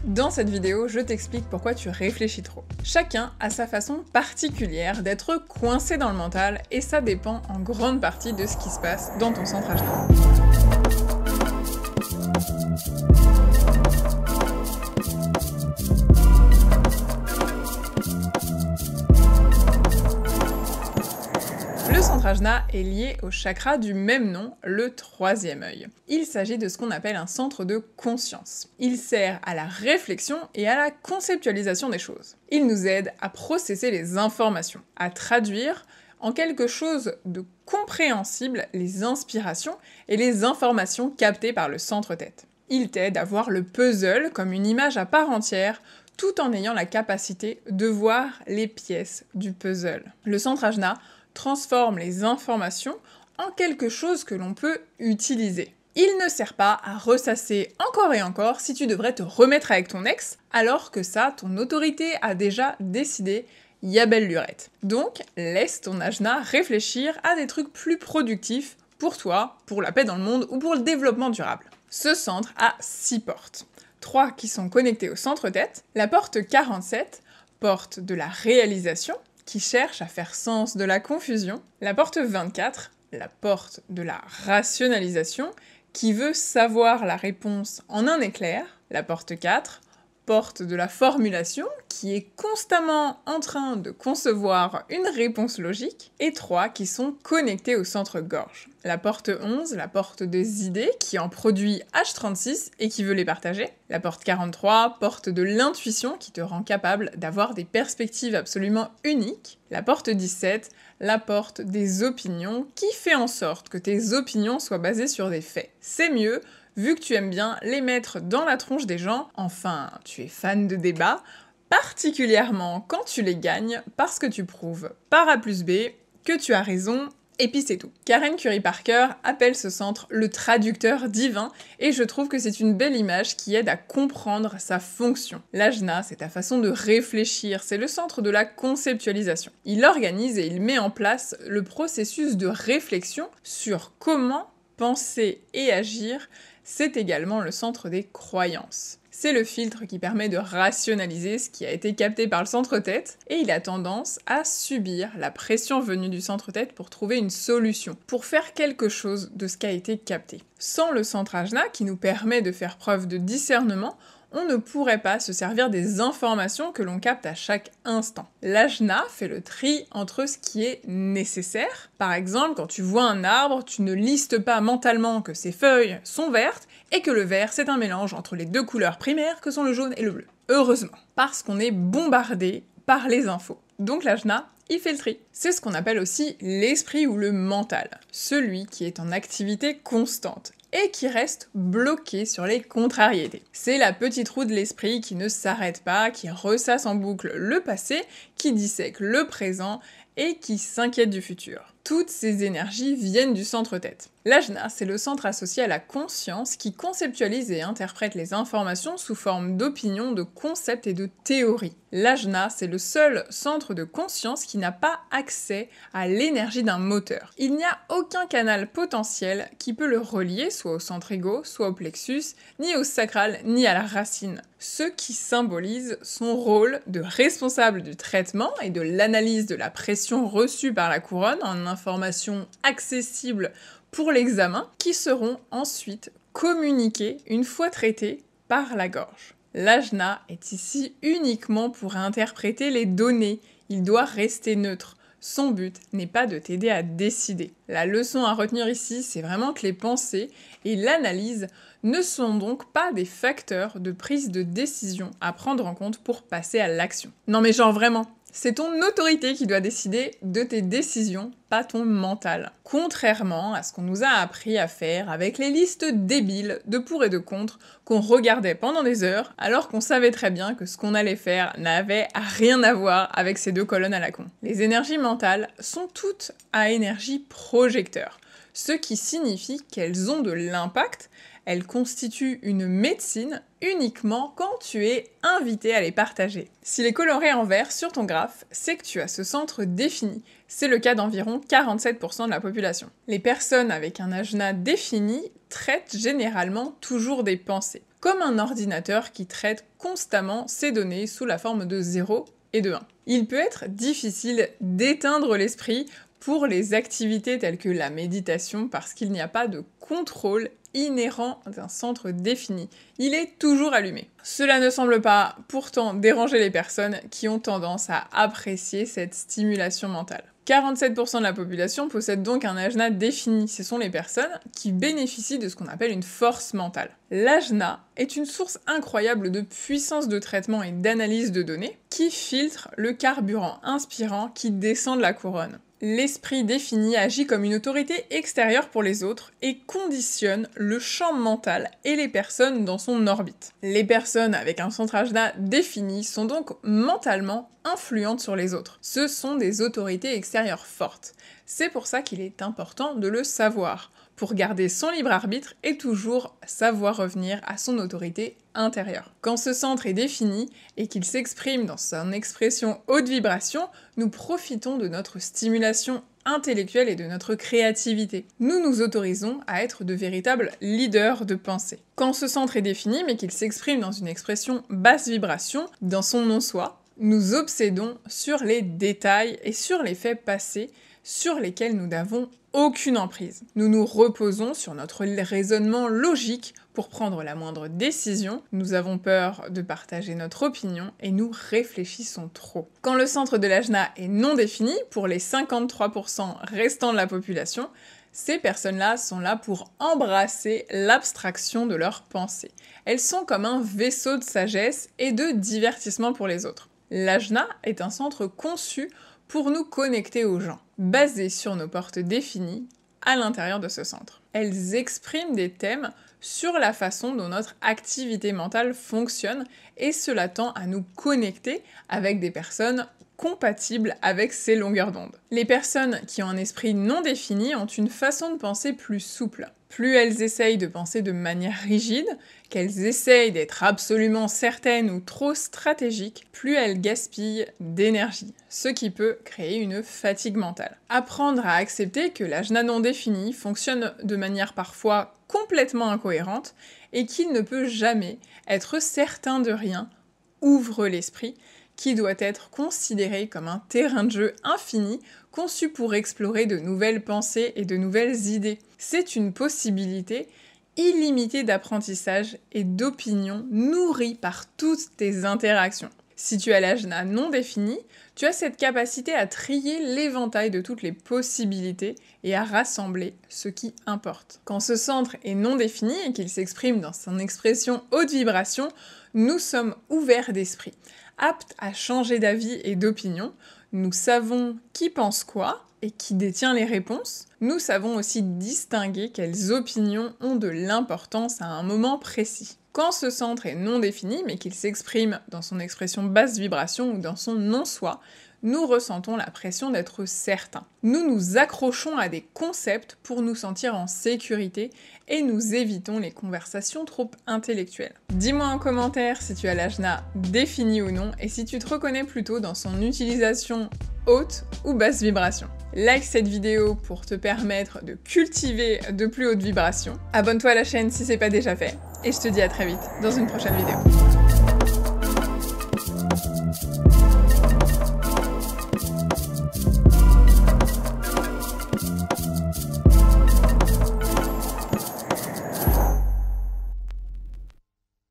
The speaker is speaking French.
Dans cette vidéo, je t'explique pourquoi tu réfléchis trop. Chacun a sa façon particulière d'être coincé dans le mental et ça dépend en grande partie de ce qui se passe dans ton centre ajna. Le centre ajna est lié au chakra du même nom, le troisième œil. Il s'agit de ce qu'on appelle un centre de conscience. Il sert à la réflexion et à la conceptualisation des choses. Il nous aide à processer les informations, à traduire en quelque chose de compréhensible les inspirations et les informations captées par le centre-tête. Il t'aide à voir le puzzle comme une image à part entière, tout en ayant la capacité de voir les pièces du puzzle. Le centre ajna transforme les informations en quelque chose que l'on peut utiliser. Il ne sert pas à ressasser encore et encore si tu devrais te remettre avec ton ex, alors que ça, ton autorité a déjà décidé, y'a belle lurette. Donc, laisse ton ajna réfléchir à des trucs plus productifs pour toi, pour la paix dans le monde ou pour le développement durable. Ce centre a 6 portes. 3 qui sont connectées au centre-tête, la porte 47, porte de la réalisation, qui cherche à faire sens de la confusion, la porte 24, la porte de la rationalisation, qui veut savoir la réponse en un éclair, la porte 4, porte de la formulation, qui est constamment en train de concevoir une réponse logique, et 3 qui sont connectés au centre-gorge. La porte 11, la porte des idées, qui en produit H36 et qui veut les partager. La porte 43, porte de l'intuition, qui te rend capable d'avoir des perspectives absolument uniques. La porte 17, la porte des opinions, qui fait en sorte que tes opinions soient basées sur des faits. C'est mieux, vu que tu aimes bien les mettre dans la tronche des gens, enfin, tu es fan de débat, particulièrement quand tu les gagnes, parce que tu prouves par A plus B que tu as raison, et puis c'est tout. Karen Curry Parker appelle ce centre le traducteur divin, et je trouve que c'est une belle image qui aide à comprendre sa fonction. L'ajna, c'est ta façon de réfléchir, c'est le centre de la conceptualisation. Il organise et il met en place le processus de réflexion sur comment penser et agir. C'est également le centre des croyances. C'est le filtre qui permet de rationaliser ce qui a été capté par le centre-tête, et il a tendance à subir la pression venue du centre-tête pour trouver une solution, pour faire quelque chose de ce qui a été capté. Sans le centre ajna, qui nous permet de faire preuve de discernement, on ne pourrait pas se servir des informations que l'on capte à chaque instant. L'ajna fait le tri entre ce qui est nécessaire. Par exemple, quand tu vois un arbre, tu ne listes pas mentalement que ses feuilles sont vertes et que le vert, c'est un mélange entre les deux couleurs primaires que sont le jaune et le bleu. Heureusement, parce qu'on est bombardé par les infos. Donc l'ajna, il fait le tri. C'est ce qu'on appelle aussi l'esprit ou le mental, celui qui est en activité constante et qui reste bloqué sur les contrariétés. C'est la petite roue de l'esprit qui ne s'arrête pas, qui ressasse en boucle le passé, qui dissèque le présent et qui s'inquiète du futur. Toutes ces énergies viennent du centre-tête. L'ajna, c'est le centre associé à la conscience qui conceptualise et interprète les informations sous forme d'opinions, de concepts et de théories. L'ajna, c'est le seul centre de conscience qui n'a pas accès à l'énergie d'un moteur. Il n'y a aucun canal potentiel qui peut le relier, soit au centre égo, soit au plexus, ni au sacral, ni à la racine. Ce qui symbolise son rôle de responsable du traitement et de l'analyse de la pression reçue par la couronne en informations accessibles pour l'examen, qui seront ensuite communiquées une fois traitées par la gorge. L'ajna est ici uniquement pour interpréter les données, il doit rester neutre. Son but n'est pas de t'aider à décider. La leçon à retenir ici, c'est vraiment que les pensées et l'analyse ne sont donc pas des facteurs de prise de décision à prendre en compte pour passer à l'action. Non mais genre vraiment, c'est ton autorité qui doit décider de tes décisions, pas ton mental. Contrairement à ce qu'on nous a appris à faire avec les listes débiles de pour et de contre qu'on regardait pendant des heures, alors qu'on savait très bien que ce qu'on allait faire n'avait rien à voir avec ces deux colonnes à la con. Les énergies mentales sont toutes à énergie projecteur, ce qui signifie qu'elles ont de l'impact. Elles constituent une médecine uniquement quand tu es invité à les partager. S'il est coloré en vert sur ton graphe, c'est que tu as ce centre défini. C'est le cas d'environ 47% de la population. Les personnes avec un ajna défini traitent généralement toujours des pensées. comme un ordinateur qui traite constamment ses données sous la forme de 0 et de 1. Il peut être difficile d'éteindre l'esprit pour les activités telles que la méditation parce qu'il n'y a pas de contrôle inhérent d'un centre défini. Il est toujours allumé. Cela ne semble pas pourtant déranger les personnes qui ont tendance à apprécier cette stimulation mentale. 47% de la population possède donc un ajna défini. Ce sont les personnes qui bénéficient de ce qu'on appelle une force mentale. L'ajna est une source incroyable de puissance de traitement et d'analyse de données qui filtre le carburant inspirant qui descend de la couronne. L'esprit défini agit comme une autorité extérieure pour les autres et conditionne le champ mental et les personnes dans son orbite. Les personnes avec un centre ajna défini sont donc mentalement influentes sur les autres. Ce sont des autorités extérieures fortes. C'est pour ça qu'il est important de le savoir, pour garder son libre arbitre et toujours savoir revenir à son autorité intérieure. Quand ce centre est défini et qu'il s'exprime dans son expression haute vibration, nous profitons de notre stimulation intellectuelle et de notre créativité. Nous nous autorisons à être de véritables leaders de pensée. Quand ce centre est défini mais qu'il s'exprime dans une expression basse vibration, dans son non-soi, nous obsédons sur les détails et sur les faits passés sur lesquels nous n'avons aucune emprise. Nous nous reposons sur notre raisonnement logique pour prendre la moindre décision, nous avons peur de partager notre opinion et nous réfléchissons trop. Quand le centre de l'ajna est non défini, pour les 53% restants de la population, ces personnes-là sont là pour embrasser l'abstraction de leurs pensées. Elles sont comme un vaisseau de sagesse et de divertissement pour les autres. L'ajna est un centre conçu pour nous connecter aux gens, basé sur nos portes définies à l'intérieur de ce centre. Elles expriment des thèmes sur la façon dont notre activité mentale fonctionne et cela tend à nous connecter avec des personnes compatibles avec ces longueurs d'onde. Les personnes qui ont un esprit non défini ont une façon de penser plus souple. Plus elles essayent de penser de manière rigide, qu'elles essayent d'être absolument certaines ou trop stratégiques, plus elles gaspillent d'énergie, ce qui peut créer une fatigue mentale. Apprendre à accepter que l'ajna non défini fonctionne de manière parfois complètement incohérente et qu'il ne peut jamais être certain de rien ouvre l'esprit, qui doit être considéré comme un terrain de jeu infini conçu pour explorer de nouvelles pensées et de nouvelles idées. C'est une possibilité illimitée d'apprentissage et d'opinion nourrie par toutes tes interactions. Si tu as l'ajna non défini, tu as cette capacité à trier l'éventail de toutes les possibilités et à rassembler ce qui importe. Quand ce centre est non défini et qu'il s'exprime dans son expression haute vibration, nous sommes ouverts d'esprit, aptes à changer d'avis et d'opinion. Nous savons qui pense quoi et qui détient les réponses. Nous savons aussi distinguer quelles opinions ont de l'importance à un moment précis. Quand ce centre est non défini, mais qu'il s'exprime dans son expression basse vibration ou dans son non-soi, nous ressentons la pression d'être certains. Nous nous accrochons à des concepts pour nous sentir en sécurité et nous évitons les conversations trop intellectuelles. Dis-moi en commentaire si tu as l'ajna défini ou non et si tu te reconnais plutôt dans son utilisation haute ou basse vibration. Like cette vidéo pour te permettre de cultiver de plus hautes vibrations. Abonne-toi à la chaîne si c'est pas déjà fait. Et je te dis à très vite dans une prochaine vidéo.